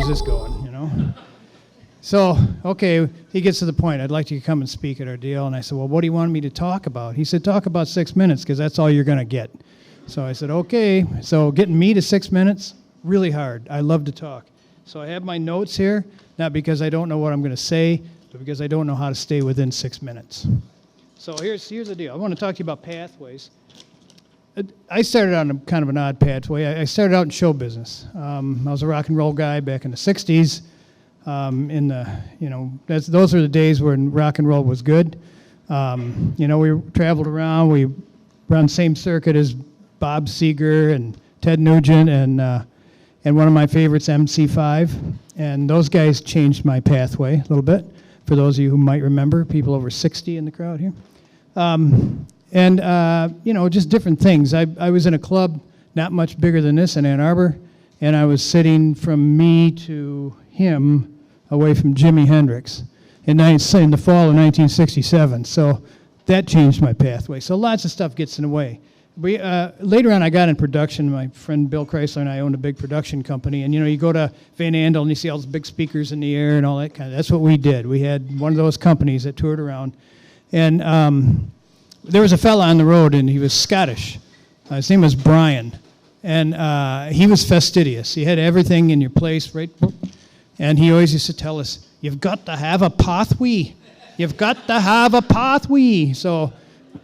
this going, you know? So, okay, he gets to the point. I'd like you to come and speak at our deal. And I said, well, what do you want me to talk about? He said, talk about 6 minutes, because that's all you're going to get. So I said, okay. So getting me to 6 minutes, really hard. I love to talk. So I have my notes here, not because I don't know what I'm going to say, but because I don't know how to stay within 6 minutes. So here's the deal. I want to talk to you about pathways. I started on kind of an odd pathway. I started out in show business. I was a rock and roll guy back in the 60s. Those are the days when rock and roll was good. We traveled around. We were on the same circuit as Bob Seger and Ted Nugent and one of my favorites, MC5. And those guys changed my pathway a little bit. For those of you who might remember, people over 60 in the crowd here. Just different things. I was in a club not much bigger than this in Ann Arbor, and I was sitting from me to him away from Jimi Hendrix in the fall of 1967. So that changed my pathway. So lots of stuff gets in the way. Later on, I got in production. My friend Bill Chrysler and I owned a big production company. And, you go to Van Andel and you see all those big speakers in the air and all that kind of. That's what we did. We had one of those companies that toured around. And there was a fella on the road, and he was Scottish. His name was Brian. And he was fastidious. He had everything in your place, right? And he always used to tell us, you've got to have a pathway. You've got to have a pathway. So,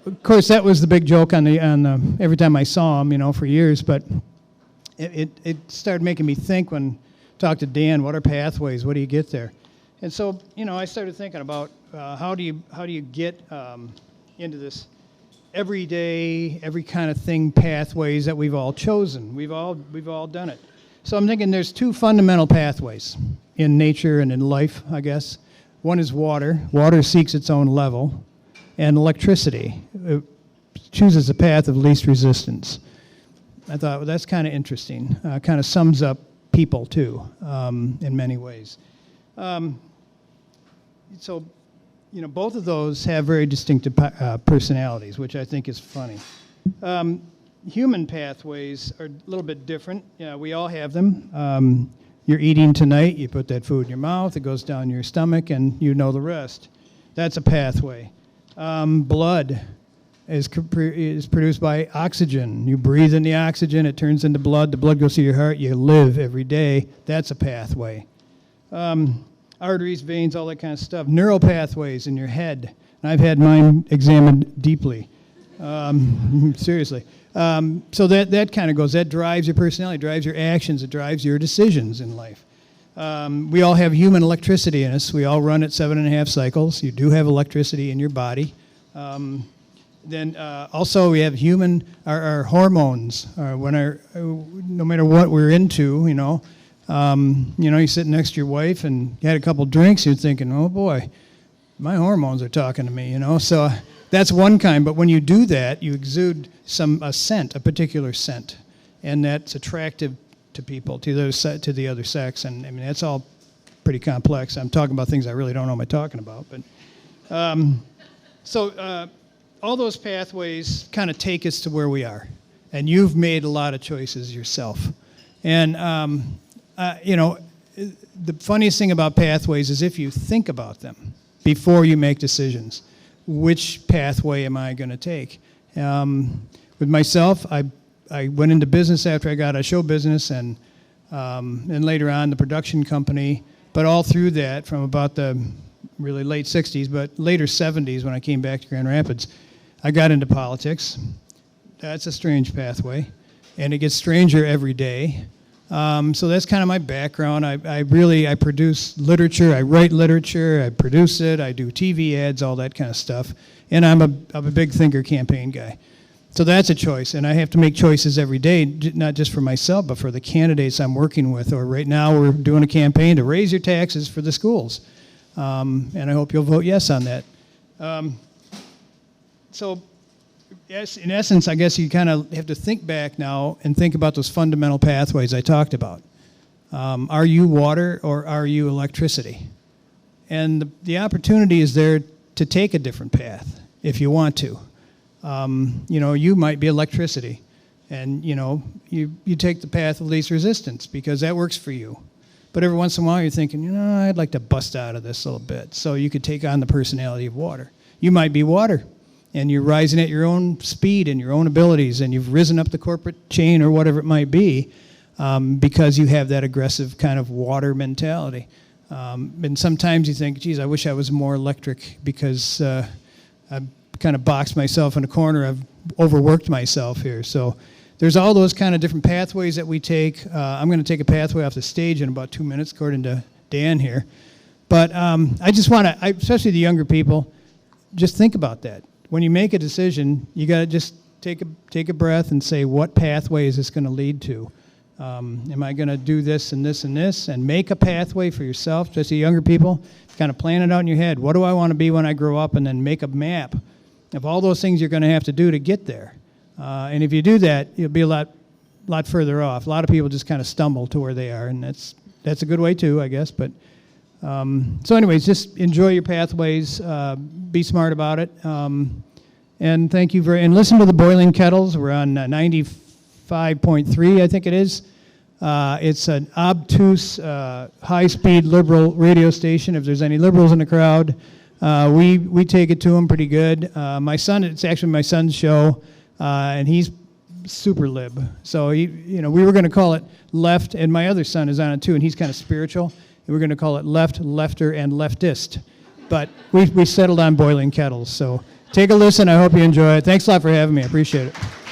of course, that was the big joke on the every time I saw him, for years. But it started making me think when I talked to Dan, what are pathways? What do you get there? And so, I started thinking about how do you get into this everyday, every kind of thing pathways that we've all chosen. We've all done it. So I'm thinking there's two fundamental pathways in nature and in life, I guess. One is water. Water seeks its own level. And electricity. It chooses the path of least resistance. I thought, well, that's kind of interesting. Kind of sums up people, too, in many ways. Both of those have very distinctive personalities, which I think is funny. Human pathways are a little bit different. We all have them. You're eating tonight, you put that food in your mouth, it goes down your stomach, and you know the rest. That's a pathway. Blood is produced by oxygen. You breathe in the oxygen, it turns into blood, the blood goes to your heart, you live every day. That's a pathway. Arteries, veins, all that kind of stuff. Neural pathways in your head. And I've had mine examined deeply. Seriously. So that kind of goes, that drives your personality, drives your actions, it drives your decisions in life. We all have human electricity in us. We all run at 7.5 cycles. You do have electricity in your body. Then also we have our hormones. No matter what we're into, you sit next to your wife and you had a couple drinks, you're thinking, oh boy, my hormones are talking to me, So that's one kind, but when you do that, you exude a particular scent, and that's attractive to people, to the other sex, and I mean that's all pretty complex. I'm talking about things I really don't know what I'm talking about, but all those pathways kind of take us to where we are, and you've made a lot of choices yourself, and the funniest thing about pathways is if you think about them before you make decisions, which pathway am I going to take? With myself, I went into business after I got out of show business and later on the production company. But all through that, from about the really late 60s, but later 70s when I came back to Grand Rapids, I got into politics. That's a strange pathway, and it gets stranger every day. So that's kind of my background. I produce literature, I write literature, I produce it, I do TV ads, all that kind of stuff. And I'm a big thinker campaign guy. So that's a choice, and I have to make choices every day, not just for myself, but for the candidates I'm working with. Or right now we're doing a campaign to raise your taxes for the schools. And I hope you'll vote yes on that. So yes, in essence, I guess you kind of have to think back now and think about those fundamental pathways I talked about. Are you water or are you electricity? And the opportunity is there to take a different path if you want to. You might be electricity, and you take the path of least resistance because that works for you. But every once in a while, you're thinking, I'd like to bust out of this a little bit. So you could take on the personality of water. You might be water, and you're rising at your own speed and your own abilities, and you've risen up the corporate chain or whatever it might be because you have that aggressive kind of water mentality. And sometimes you think, geez, I wish I was more electric because I've kind of boxed myself in a corner. I've overworked myself here. So there's all those kind of different pathways that we take. I'm going to take a pathway off the stage in about 2 minutes, according to Dan here. But I just want to, especially the younger people, just think about that. When you make a decision, you got to just take a breath and say, what pathway is this going to lead to? Am I going to do this and this and this? And make a pathway for yourself, especially younger people. Kind of plan it out in your head. What do I want to be when I grow up? And then make a map of all those things you're going to have to do to get there. And if you do that, you'll be a lot further off. A lot of people just kind of stumble to where they are, and that's a good way too, I guess. But so anyways, just enjoy your pathways. Be smart about it. And thank you and listen to the Boiling Kettles. We're on 95.3, I think it is. It's an obtuse, high-speed liberal radio station. If there's any liberals in the crowd, we take it to them pretty good. It's actually my son's show, and he's super lib. So we were going to call it Left, and my other son is on it too, and he's kind of spiritual. And we're going to call it Left, Lefter, and Leftist. But we settled on Boiling Kettles. So take a listen. I hope you enjoy it. Thanks a lot for having me. I appreciate it.